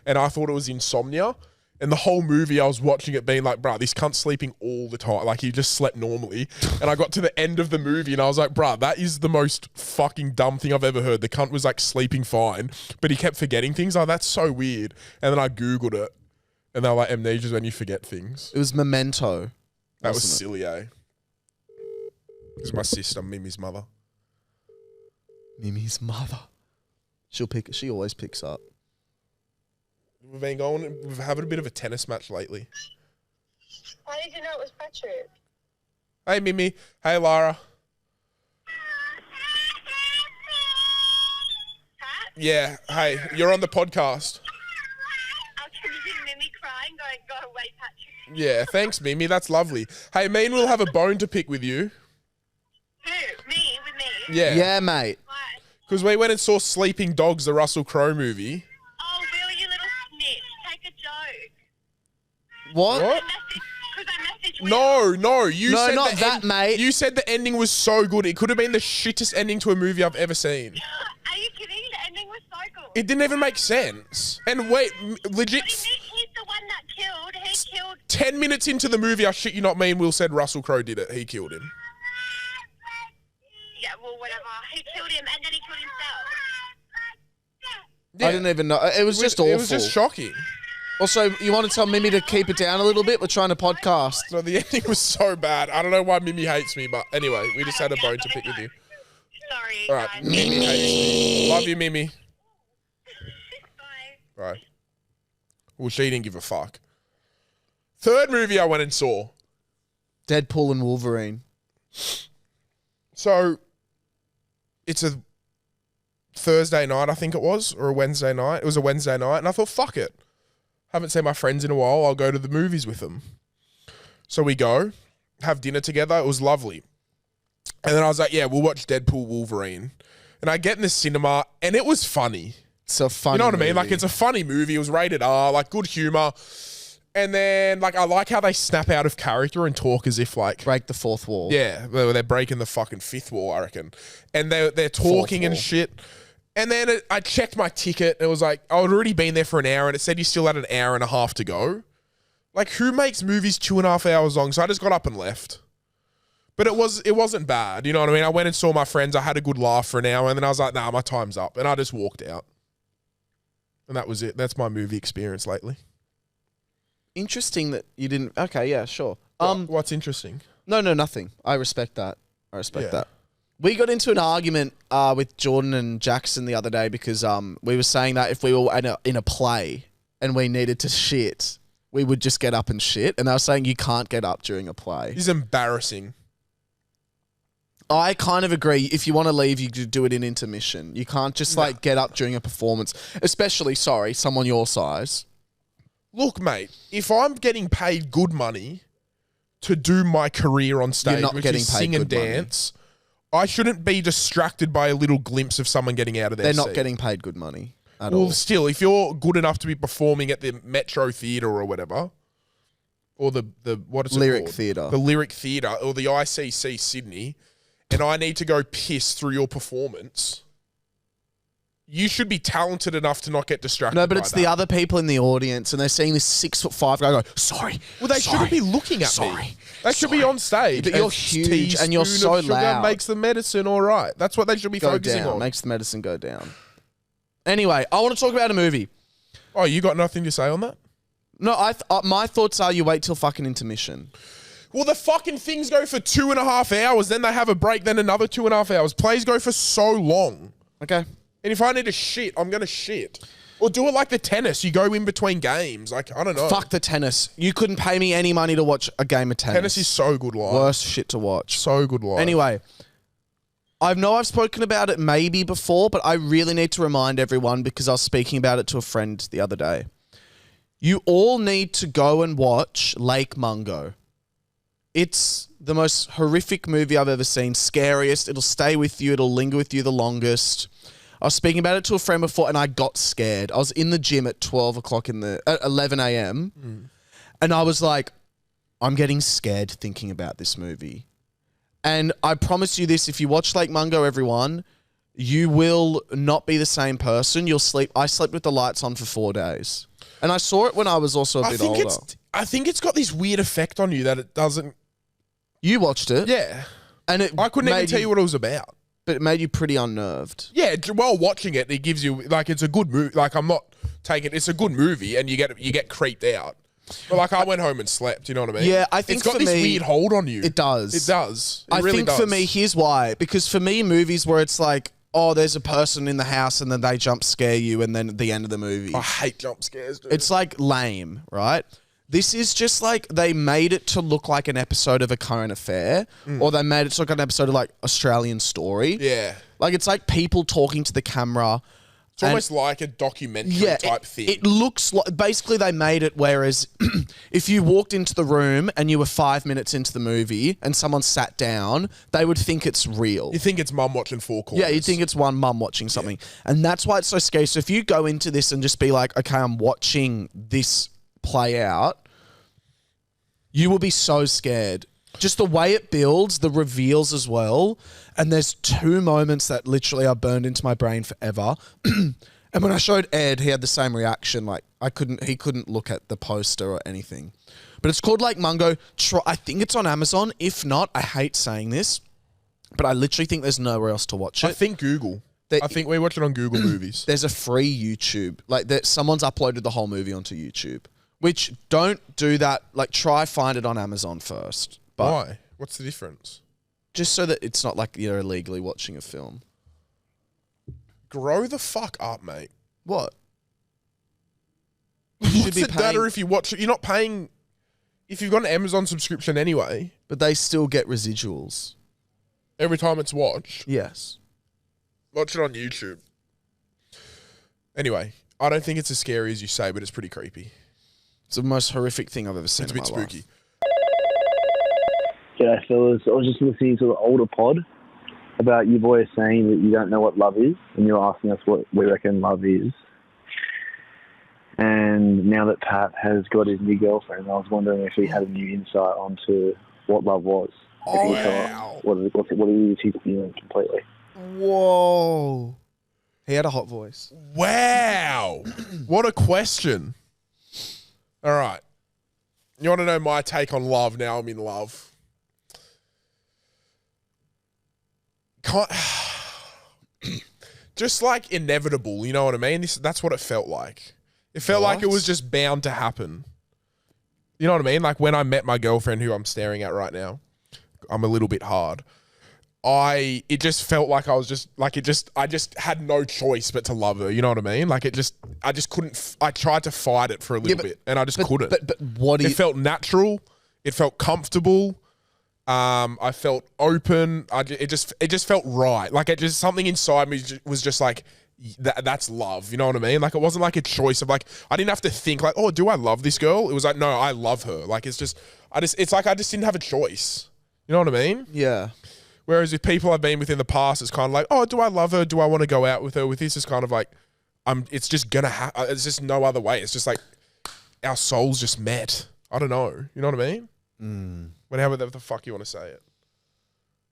and I thought it was insomnia? And the whole movie I was watching it being like, bruh, this cunt's sleeping all the time. Like, he just slept normally. And I got to the end of the movie and I was like, bruh, that is the most fucking dumb thing I've ever heard. The cunt was like sleeping fine, but he kept forgetting things. Oh, that's so weird. And then I Googled it, and they were like, amnesia's when you forget things. It was Memento. That was silly, eh? This is my sister, Mimi's mother. Mimi's mother. She always picks up. We've been having a bit of a tennis match lately. How did you know it was Patrick? Hey, Mimi. Hey, Lara. Pat? Yeah. Hey, you're on the podcast. I can hear Mimi crying, going, go away, Patrick. Yeah, thanks, Mimi. That's lovely. Hey, me and Will have a bone to pick with you. Who? Me? With me? Yeah. Yeah, mate. Why? Because we went and saw Sleeping Dogs, the Russell Crowe movie. Oh, Will, you little snitch. Take a joke. What? Because I messaged Will. No. You No, said not that, mate. You said the ending was so good. It could have been the shittest ending to a movie I've ever seen. Are you kidding? The ending was so good. It didn't even make sense. And wait, legit, What do you mean he's the one that killed? He killed... 10 minutes into the movie, I shit you not, me and Will said Russell Crowe did it. He killed him. Yeah, well, whatever. He killed him, and then he killed himself. Yeah. I didn't even know. It was just awful. It was just shocking. Also, you want to tell Mimi to keep it down a little bit? We're trying to podcast. No, the ending was so bad. I don't know why Mimi hates me, but anyway, we just had a bone to pick with you. Sorry, All right, guys. Mimi hates me. Love you, Mimi. Bye. Right. Well, she didn't give a fuck. Third movie I went and saw. Deadpool and Wolverine. So, it's a Thursday night, I think it was, or a Wednesday night. It was a Wednesday night, and I thought, fuck it. Haven't seen my friends in a while. I'll go to the movies with them. So we go, have dinner together. It was lovely. And then I was like, yeah, we'll watch Deadpool Wolverine. And I get in the cinema, and it was funny. It's a funny You know what I mean? movie. Like, it's a funny movie. It was rated R, like, good humor. And then, like, I like how they snap out of character and talk as if, like... Break the fourth wall. Yeah, they're breaking the fucking fifth wall, I reckon. And they're talking and wall. shit. And then I checked my ticket, and it was like, I had already been there for an hour, and it said you still had an hour and a half to go. Like, who makes movies 2.5 hours long? So I just got up and left. But it wasn't bad, you know what I mean? I went and saw my friends, I had a good laugh for an hour, and then I was like, nah, my time's up. And I just walked out. And that was it. That's my movie experience lately. Interesting that you didn't... Okay, yeah, sure. What's interesting? No, nothing. I respect that. Yeah. That. We got into an argument with Jordan and Jackson the other day because we were saying that if we were in a play and we needed to shit, we would just get up and shit. And they were saying you can't get up during a play. This is embarrassing. I kind of agree. If you want to leave, you could do it in intermission. You can't just get up during a performance, especially, someone your size. Look, mate, if I'm getting paid good money to do my career on stage, not which getting is paid sing and good money. dance, I shouldn't be distracted by a little glimpse of someone getting out of their They're seat. not getting paid good money at Well, all. still, if you're good enough to be performing at the Metro Theatre or whatever, or the what is it Lyric called? Theatre. The Lyric Theatre or the ICC Sydney, and I need to go piss through your performance, you should be talented enough to not get distracted. No, but by it's that. the other people in the audience, and they're seeing this 6'5" guy go, sorry. Well, they shouldn't be looking at me. They should be on stage. But you're A huge and you're teaspoon so of sugar loud. makes the medicine all right. That's what they should be Go focusing down. on. Makes the medicine go down. Anyway, I want to talk about a movie. Oh, you got nothing to say on that? No, my thoughts are you wait till fucking intermission. Well, the fucking things go for 2.5 hours, then they have a break, then another 2.5 hours. Plays go for so long. Okay. And if I need to shit, I'm going to shit. Or do it like the tennis. You go in between games. Like, I don't know. Fuck the tennis. You couldn't pay me any money to watch a game of tennis. Tennis is so good live. Worst shit to watch. So good live. Anyway, I know I've spoken about it maybe before, but I really need to remind everyone because I was speaking about it to a friend the other day. You all need to go and watch Lake Mungo. It's the most horrific movie I've ever seen. Scariest. It'll stay with you. It'll linger with you the longest. I was speaking about it to a friend before and I got scared. I was in the gym at 11 a.m. And I was like, I'm getting scared thinking about this movie. And I promise you this, if you watch Lake Mungo, everyone, you will not be the same person. You'll sleep. I slept with the lights on for 4 days. And I saw it when I was also a bit older. I think it's got this weird effect on you that it doesn't... You watched it. Yeah. And I couldn't even tell you what it was about. But it made you pretty unnerved. Yeah, while watching it, it gives you... Like, it's a good movie. Like, I'm not taking... It's a good movie and you get creeped out. But, like, I went home and slept, you know what I mean? Yeah, I think it's got for this me, weird hold on you. It does. It does. It I really think does. for me, here's why. Because for me, movies where it's like, oh, there's a person in the house and then they jump scare you and then at the end of the movie. I hate jump scares, dude. It's like lame, right? This is just like they made it to look like an episode of A Current Affair or they made it to look like an episode of like Australian Story. Yeah. Like it's like people talking to the camera. It's almost like a documentary type thing. It looks like, basically they made it whereas if you walked into the room and you were 5 minutes into the movie and someone sat down, they would think it's real. You think it's mum watching Four Corners. Yeah, you think it's one mum watching something. Yeah. And that's why it's so scary. So if you go into this and just be like, okay, I'm watching this play out, you will be so scared. Just the way it builds, the reveals as well. And there's 2 moments that literally are burned into my brain forever. And when I showed Ed, he had the same reaction. Like he couldn't look at the poster or anything. But it's called Lake Mungo. I think it's on Amazon. If not, I hate saying this, but I literally think there's nowhere else to watch it. I think Google. I think we watch it on Google Movies. There's a free YouTube. Like someone's uploaded the whole movie onto YouTube. Which don't do that. Like try find it on Amazon first. But why? What's the difference? Just so that it's not like you're illegally watching a film. Grow the fuck up, mate. What? What's the data if you watch it? You're not paying... If you've got an Amazon subscription anyway... But they still get residuals. Every time it's watched? Yes. Watch it on YouTube. Anyway, I don't think it's as scary as you say, but it's pretty creepy. It's the most horrific thing I've ever seen in my life. It's a bit spooky. G'day, fellas. I was just listening to the older pod about you boys saying that you don't know what love is, and you're asking us what we reckon love is. And now that Pat has got his new girlfriend, I was wondering if he had a new insight onto what love was. Oh, wow. What it is he's feeling completely. Whoa. He had a hot voice. Wow. What a question. All right. You want to know my take on love now I'm in love? Just like inevitable, you know what I mean? That's what it felt like. It felt like it was just bound to happen. You know what I mean? Like when I met my girlfriend who I'm staring at right now, I'm a little bit hard. It just felt like I just had no choice but to love her. You know what I mean? Like I just couldn't, I tried to fight it for a little bit and I just couldn't. But what do you... It felt natural. It felt comfortable. I felt open. It just felt right. Like something inside me was just like, that's love. You know what I mean? Like it wasn't like a choice of like, I didn't have to think like, oh, do I love this girl? It was like, no, I love her. Like it's like I just didn't have a choice. You know what I mean? Yeah. Whereas with people I've been with in the past, it's kind of like, oh, do I love her? Do I want to go out with her? With this, it's kind of like, it's just gonna happen. It's just no other way. It's just like our souls just met. I don't know. You know what I mean? Whatever the fuck you want to say it.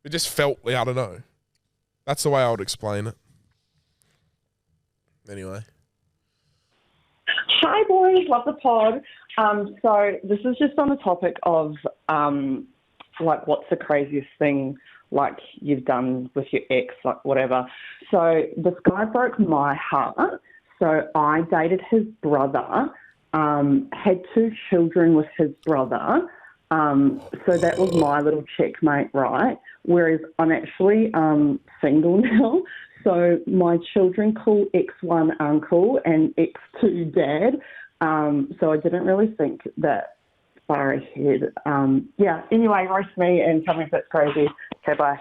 It just felt, I don't know. That's the way I would explain it. Anyway. Hi, boys. Love the pod. So this is just on the topic of, like, what's the craziest thing, like, you've done with your ex, like, whatever. So this guy broke my heart. So I dated his brother had 2 children with his brother. So that was my little checkmate, right? Whereas I'm actually single now. So my children call X1 uncle and X2 dad. So I didn't really think that far ahead. Anyway, roast me and tell me if that's crazy. Okay, bye.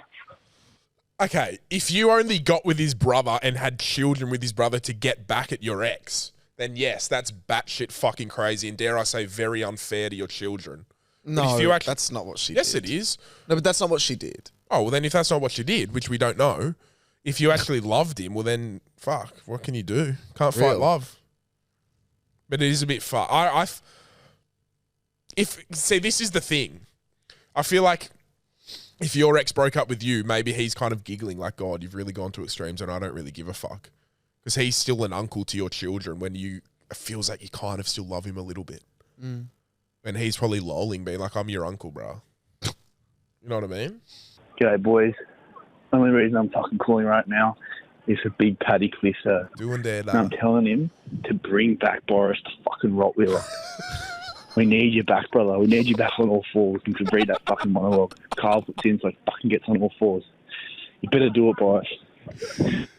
Okay, if you only got with his brother and had children with his brother to get back at your ex, then yes, that's batshit fucking crazy and dare I say very unfair to your children. No, that's not what she did. Yes, it is. No, but that's not what she did. Oh, well then if that's not what she did, which we don't know, if you actually loved him, well then, fuck, what can you do? Can't fight love. But it is a bit far. See, this is the thing. I feel like if your ex broke up with you, maybe he's kind of giggling like, God, you've really gone to extremes and I don't really give a fuck. Because he's still an uncle to your children when it feels like you kind of still love him a little bit. Mm. And he's probably lolling, being like, I'm your uncle, bro. You know what I mean? G'day, boys. The only reason I'm fucking calling right now is for Big Paddy Clisser. Doing that. And I'm telling him to bring back Boris the fucking Rottweiler. We need you back, brother. We need you back on all fours and to read that fucking monologue. Carl puts in so he fucking gets on all fours. You better do it, Boris.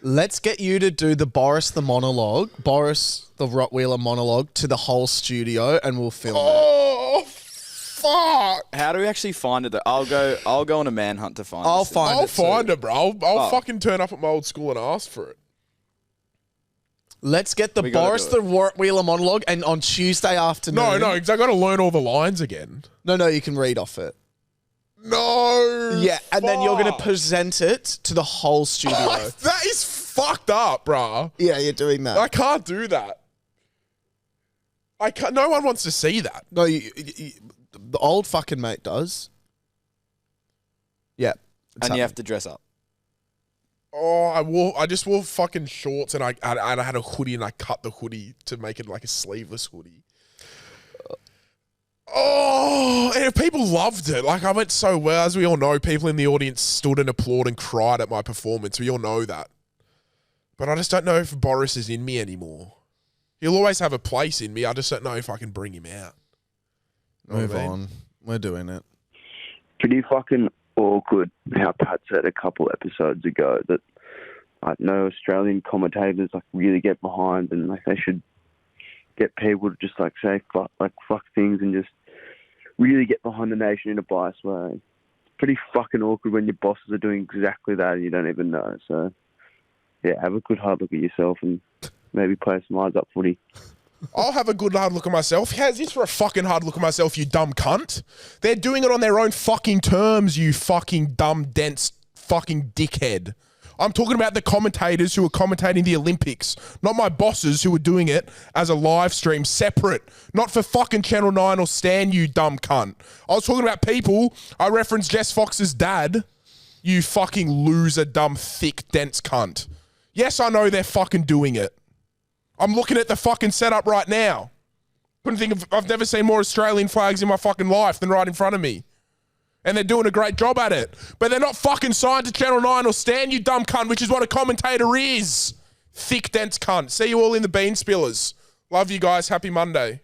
Let's get you to do the Boris the Rottweiler monologue to the whole studio and we'll film it. Oh, fuck. How do we actually find it though? I'll go on a manhunt to find it. I'll find it, bro. I'll fucking turn up at my old school and ask for it. Let's get the Boris the Rottweiler monologue and on Tuesday afternoon. No, because I got to learn all the lines again. No, you can read off it. No. Yeah, and then you're going to present it to the whole studio. That is fucked up, bro. Yeah, you're doing that. I can't do that. No one wants to see that. No, the old fucking mate does. Yeah. And you have to dress up. Oh, I just wore fucking shorts and I had a hoodie and I cut the hoodie to make it like a sleeveless hoodie. Oh, and people loved it. Like, I went so well. As we all know, people in the audience stood and applauded and cried at my performance. We all know that. But I just don't know if Boris is in me anymore. He'll always have a place in me. I just don't know if I can bring him out. Move on. We're doing it. Pretty fucking awkward how Pat said a couple episodes ago that no Australian commentators really get behind and they should get people to just say fuck things and just really get behind the nation in a biased way. It's pretty fucking awkward when your bosses are doing exactly that and you don't even know. So yeah, have a good hard look at yourself and maybe play some eyes up footy. I'll have a good hard look at myself. How's this for a fucking hard look at myself, you dumb cunt? They're doing it on their own fucking terms, you fucking dumb, dense fucking dickhead. I'm talking about the commentators who are commentating the Olympics, not my bosses who are doing it as a live stream separate, not for fucking Channel 9 or Stan, you dumb cunt. I was talking about people. I referenced Jess Fox's dad, you fucking loser, dumb, thick, dense cunt. Yes, I know they're fucking doing it. I'm looking at the fucking setup right now. I've never seen more Australian flags in my fucking life than right in front of me. And they're doing a great job at it. But they're not fucking signed to Channel 9 or Stan, you dumb cunt, which is what a commentator is. Thick, dense cunt. See you all in the bean spillers. Love you guys. Happy Monday.